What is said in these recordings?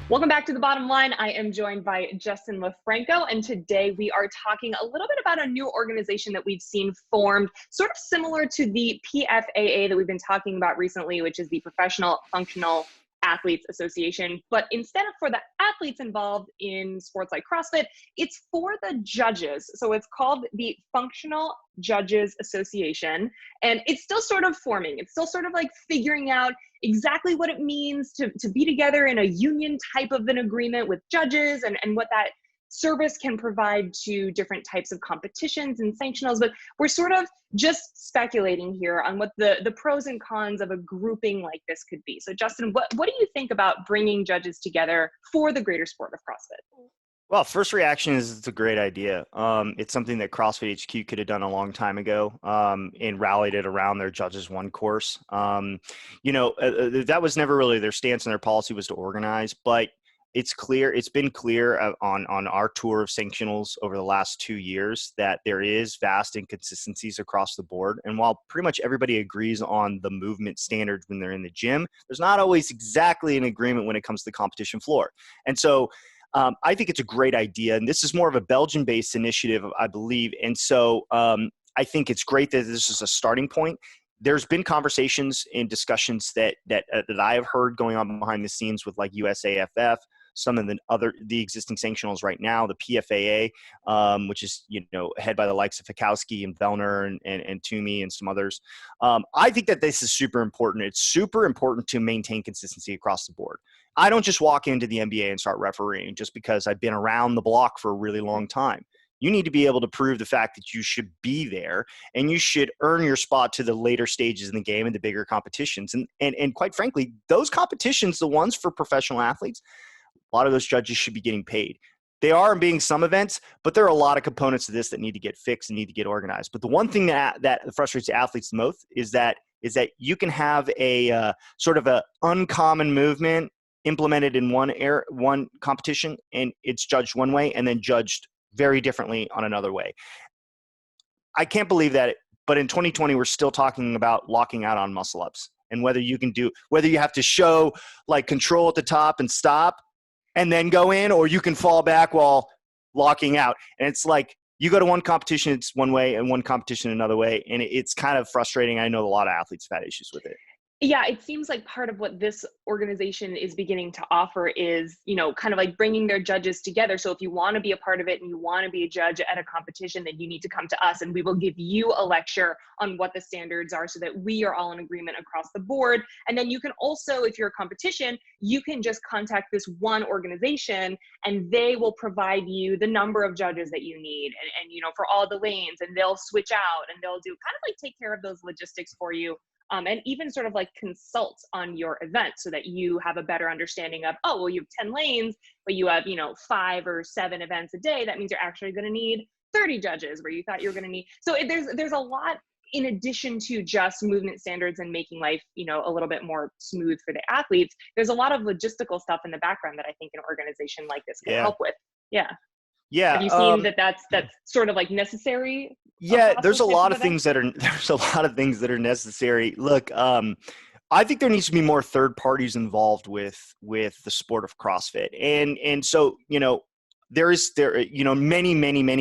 Welcome back to The Bottom Line. I am joined by Justin LoFranco, and today we are talking a little bit about a new organization that we've seen formed, sort of similar to the PFAA that we've been talking about recently, which is the Professional Functional Athletes Association. But instead of for the athletes involved in sports like CrossFit, it's for the judges. So it's called the Functional Judges Association, and it's still sort of forming. It's still sort of like figuring out exactly what it means to be together in a union type of an agreement with judges, and what that service can provide to different types of competitions and sanctionals. But we're sort of just speculating here on what the pros and cons of a grouping like this could be. So Justin, what do you think about bringing judges together for the greater sport of CrossFit? Well, first reaction is it's a great idea. It's something that CrossFit HQ could have done a long time ago, and rallied it around their Judges One course. That was never really their stance, and their policy was to organize. But it's been clear on our tour of sanctionals over the last 2 years that there is vast inconsistencies across the board. And while pretty much everybody agrees on the movement standards when they're in the gym, there's not always exactly an agreement when it comes to the competition floor. And so I think it's a great idea, and this is more of a Belgian-based initiative, I believe. And so I think it's great that this is a starting point. There's been conversations and discussions that I have heard going on behind the scenes with like USAFF, some of the existing sanctionals right now, the PFAA, which is head by the likes of Fikowski and Vellner and Toomey and some others. I think that this is super important. It's super important to maintain consistency across the board. I don't just walk into the NBA and start refereeing just because I've been around the block for a really long time. You need to be able to prove the fact that you should be there, and you should earn your spot to the later stages in the game and the bigger competitions. And quite frankly, those competitions, the ones for professional athletes, a lot of those judges should be getting paid. They are being some events, but there are a lot of components to this that need to get fixed and need to get organized. But the one thing that frustrates athletes the most is that you can have a sort of a uncommon movement implemented in one competition, and it's judged one way and then judged very differently on another way. I can't believe that, but in 2020, we're still talking about locking out on muscle ups, and whether you have to show like control at the top and stop and then go in, or you can fall back while locking out. And it's like, you go to one competition, it's one way, and one competition another way. And it's kind of frustrating. I know a lot of athletes have had issues with it. Yeah, it seems like part of what this organization is beginning to offer is, kind of like bringing their judges together. So if you want to be a part of it and you want to be a judge at a competition, then you need to come to us, and we will give you a lecture on what the standards are so that we are all in agreement across the board. And then you can also, if you're a competition, you can just contact this one organization, and they will provide you the number of judges that you need and for all the lanes, and they'll switch out, and they'll do kind of like take care of those logistics for you. And even sort of like consult on your event so that you have a better understanding of, you have 10 lanes, but you have, 5 or 7 events a day. That means you're actually going to need 30 judges where you thought you were going to need. So there's a lot in addition to just movement standards and making life, a little bit more smooth for the athletes. There's a lot of logistical stuff in the background that I think an organization like this can help with. Yeah. Yeah. Have you seen that's sort of like necessary? Yeah, there's a lot of things that are necessary. Look, I think there needs to be more third parties involved with the sport of CrossFit. And so, many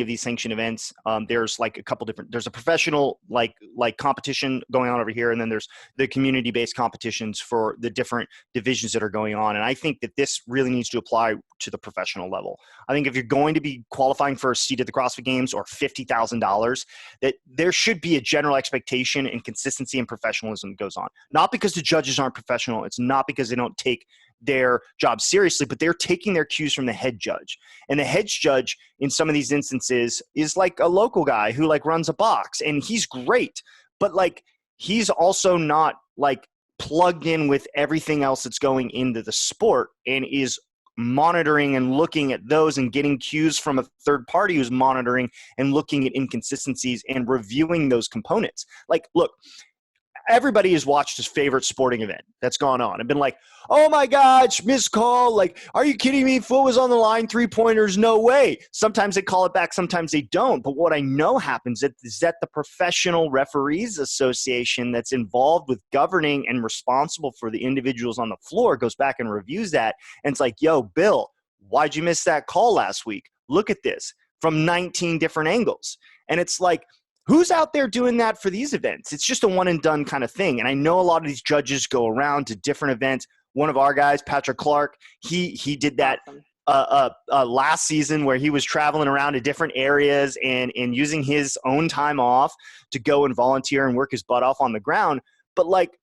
of these sanctioned events. There's like a couple different, there's a professional like competition going on over here. And then there's the community-based competitions for the different divisions that are going on. And I think that this really needs to apply to the professional level. I think if you're going to be qualifying for a seat at the CrossFit Games or $50,000, that there should be a general expectation and consistency and professionalism that goes on. Not because the judges aren't professional. It's not because they don't take their job seriously, but they're taking their cues from the head judge. And the head judge in some of these instances is like a local guy who like runs a box, and he's great, but like he's also not like plugged in with everything else that's going into the sport, and is monitoring and looking at those and getting cues from a third party who's monitoring and looking at inconsistencies and reviewing those components. Like, look, everybody has watched his favorite sporting event that's gone on and been like, oh my gosh, missed call. Like, are you kidding me? Foot was on the line, 3-pointers, no way. Sometimes they call it back, sometimes they don't. But what I know happens is that the Professional Referees Association that's involved with governing and responsible for the individuals on the floor goes back and reviews that. And it's like, yo, Bill, why'd you miss that call last week? Look at this from 19 different angles. And it's like, who's out there doing that for these events? It's just a one and done kind of thing. And I know a lot of these judges go around to different events. One of our guys, Patrick Clark, he did that last season where he was traveling around to different areas and using his own time off to go and volunteer and work his butt off on the ground. But like,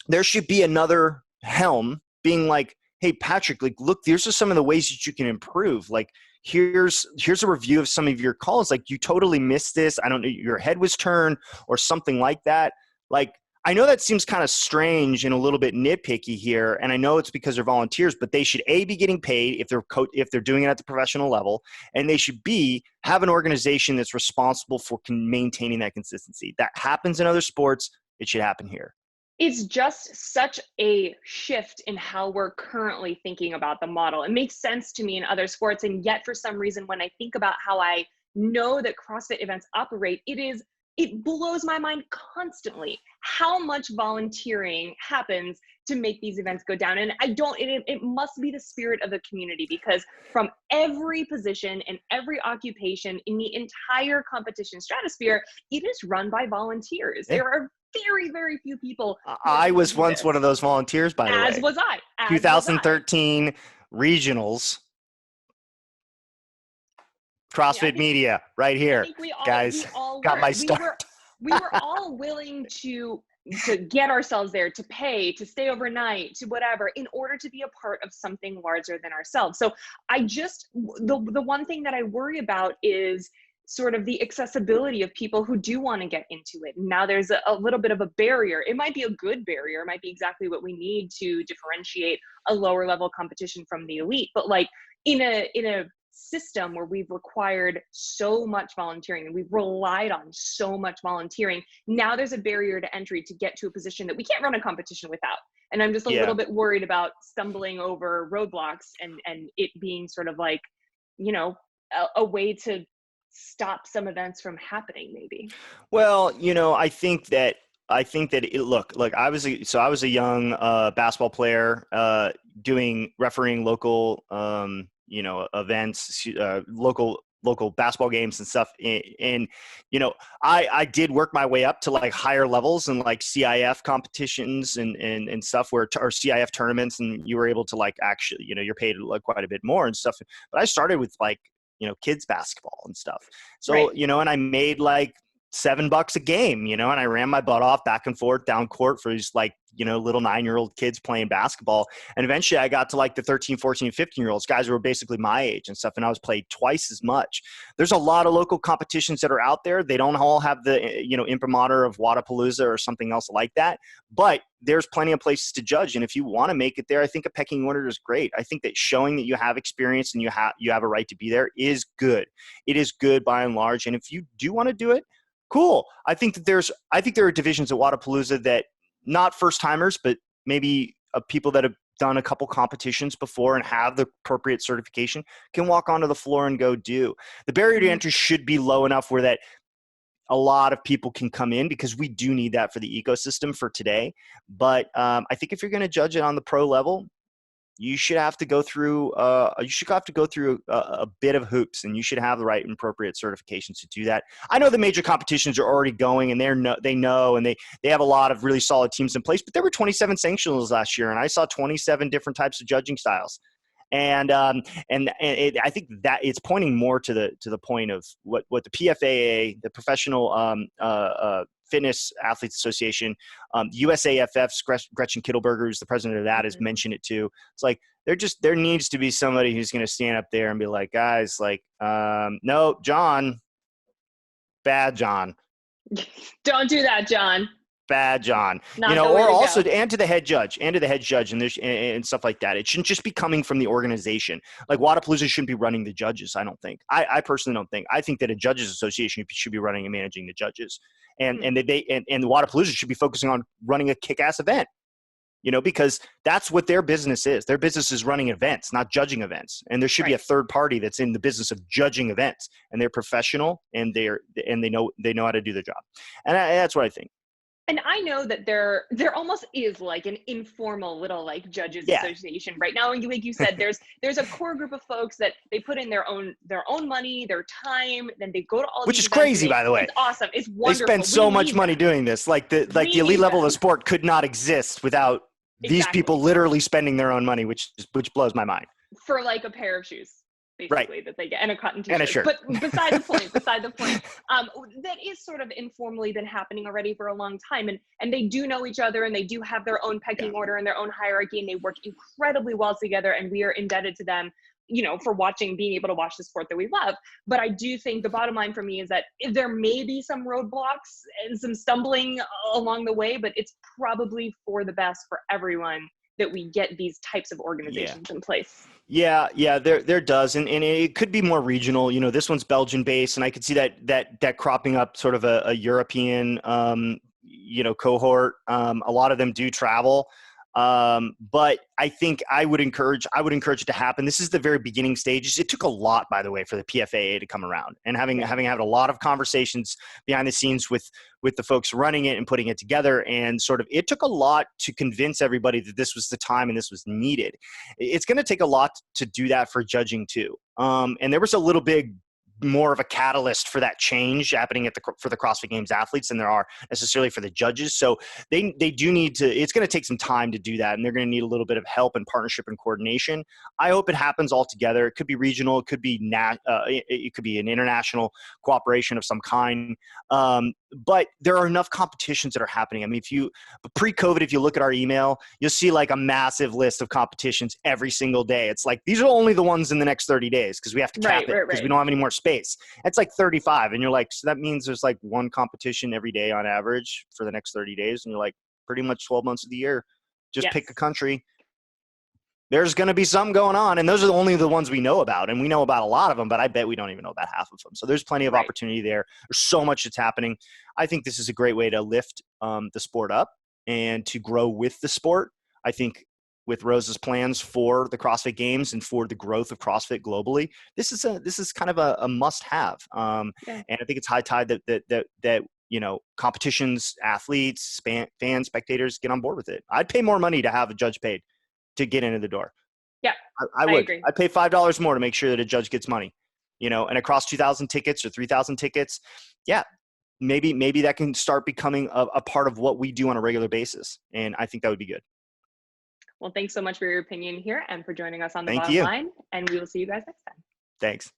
there should be another helm being like, hey, Patrick, like, look, these are some of the ways that you can improve. Like, here's a review of some of your calls. Like, you totally missed this. I don't know, your head was turned or something like that. Like, I know that seems kind of strange and a little bit nitpicky here, and I know it's because they're volunteers, but they should A, be getting paid if they're doing it at the professional level, and they should B, have an organization that's responsible for maintaining that consistency. That happens in other sports. It should happen here. It's just such a shift in how we're currently thinking about the model. It makes sense to me in other sports, and yet for some reason, when I think about how I know that CrossFit events operate, it blows my mind constantly how much volunteering happens to make these events go down. And it must be the spirit of the community, because from every position and every occupation in the entire competition stratosphere, it is run by volunteers. There are very, very few people. I was once one of those volunteers, by the way. As was I. 2013 regionals. CrossFit Media, right here, guys. Got my start. We were all willing to get ourselves there, to pay, to stay overnight, to whatever, in order to be a part of something larger than ourselves. So the one thing that I worry about is sort of the accessibility of people who do want to get into it. Now there's a little bit of a barrier. It might be a good barrier. It might be exactly what we need to differentiate a lower level competition from the elite. But like in a system where we've required so much volunteering and we've relied on so much volunteering, now there's a barrier to entry to get to a position that we can't run a competition without. And I'm just a little bit worried about stumbling over roadblocks and it being sort of like, you know, a way to stop some events from happening, maybe. Well, you know, I think that I was a young basketball player refereeing local events, local basketball games and stuff. And you know, I did work my way up to like higher levels and like CIF competitions and stuff or CIF tournaments, and you were able to like actually, you know, you're paid like quite a bit more and stuff. But I started with like, you know, kids basketball and stuff. So, right. You know, and I made like $7 a game, you know, and I ran my butt off back and forth down court for these like, you know, little 9-year-old kids playing basketball. And eventually I got to like the 13, 14, 15-year-olds, guys who were basically my age and stuff. And I was played twice as much. There's a lot of local competitions that are out there. They don't all have the, you know, imprimatur of Wadapalooza or something else like that, but there's plenty of places to judge. And if you want to make it there, I think a pecking order is great. I think that showing that you have experience and you have a right to be there is good. It is good by and large. And if you do want to do it, cool. I think there are divisions at Wadapalooza that not first timers, but maybe people that have done a couple competitions before and have the appropriate certification can walk onto the floor and go do. The barrier to entry should be low enough where that a lot of people can come in, because we do need that for the ecosystem for today. But I think if you're going to judge it on the pro level, you should have to go through a bit of hoops, and you should have the right and appropriate certifications to do that. I know the major competitions are already going, and they know, and they have a lot of really solid teams in place, but there were 27 sanctionals last year, and I saw 27 different types of judging styles. And I think that it's pointing more to the point of what the PFAA, the Professional Fitness Athletes Association, USAFF's Gretchen Kittleberger, who's the president of that, has mentioned it too. It's like there needs to be somebody who's going to stand up there and be like, guys, like, no, John, bad John. Don't do that, John. badge on, Not the way or to also, go. and to the head judge, and stuff like that. It shouldn't just be coming from the organization. Like Wadapalooza shouldn't be running the judges. I don't think. I personally don't think. I think that a judges association should be running and managing the judges, and the Wadapalooza should be focusing on running a kick-ass event. Because that's what their business is. Their business is running events, not judging events. And there should be a third party that's in the business of judging events, and they're professional and they know how to do their job. And that's what I think. And I know that there almost is like an informal little like judges association right now. And like you said, there's a core group of folks that they put in their own money, their time, then they go to all Which these is events. crazy, by the way. It's awesome. It's wonderful. They spend so much money doing this. Like the elite level of the sport could not exist without these people literally spending their own money, which blows my mind. For like a pair of shoes, basically, that they get, and a cotton t-shirt. And a shirt. But beside the point, that is sort of informally been happening already for a long time. And they do know each other, and they do have their own pecking order and their own hierarchy, and they work incredibly well together. And we are indebted to them, for being able to watch the sport that we love. But I do think the bottom line for me is that there may be some roadblocks and some stumbling along the way, but it's probably for the best for everyone that we get these types of organizations in place. Yeah, there does, and it could be more regional. This one's Belgian based, and I could see that cropping up sort of a European, cohort. A lot of them do travel, but I think I would encourage it to happen. This is the very beginning stages. It took a lot, by the way, for the PFAA to come around, and having had a lot of conversations behind the scenes with the folks running it and putting it together, and sort of it took a lot to convince everybody that this was the time and this was needed. It's going to take a lot to do that for judging too. And there was a little big more of a catalyst for that change happening for the CrossFit Games athletes than there are necessarily for the judges. So they do need to, it's going to take some time to do that, and they're going to need a little bit of help and partnership and coordination. I hope it happens all together. It could be regional. It could be it could be an international cooperation of some kind. But there are enough competitions that are happening. I mean, pre-COVID, if you look at our email, you'll see like a massive list of competitions every single day. It's like, these are only the ones in the next 30 days because we have to cap it because we don't have any more space. It's like 35. And you're like, so that means there's like one competition every day on average for the next 30 days. And you're like, pretty much 12 months of the year. Just pick a country. There's going to be some going on, and those are only the ones we know about, and we know about a lot of them, but I bet we don't even know about half of them. So there's plenty of opportunity there. There's so much that's happening. I think this is a great way to lift the sport up and to grow with the sport. I think with Rose's plans for the CrossFit Games and for the growth of CrossFit globally, this is kind of a must-have. And I think it's high tide that competitions, athletes, fans, spectators get on board with it. I'd pay more money to have a judge paid to get into the door. Yeah, I would. Agree. I'd pay $5 more to make sure that a judge gets money, and across 2,000 tickets or 3,000 tickets. Yeah, maybe that can start becoming a part of what we do on a regular basis. And I think that would be good. Well, thanks so much for your opinion here and for joining us on the Thank bottom you. line. And we will see you guys next time. Thanks.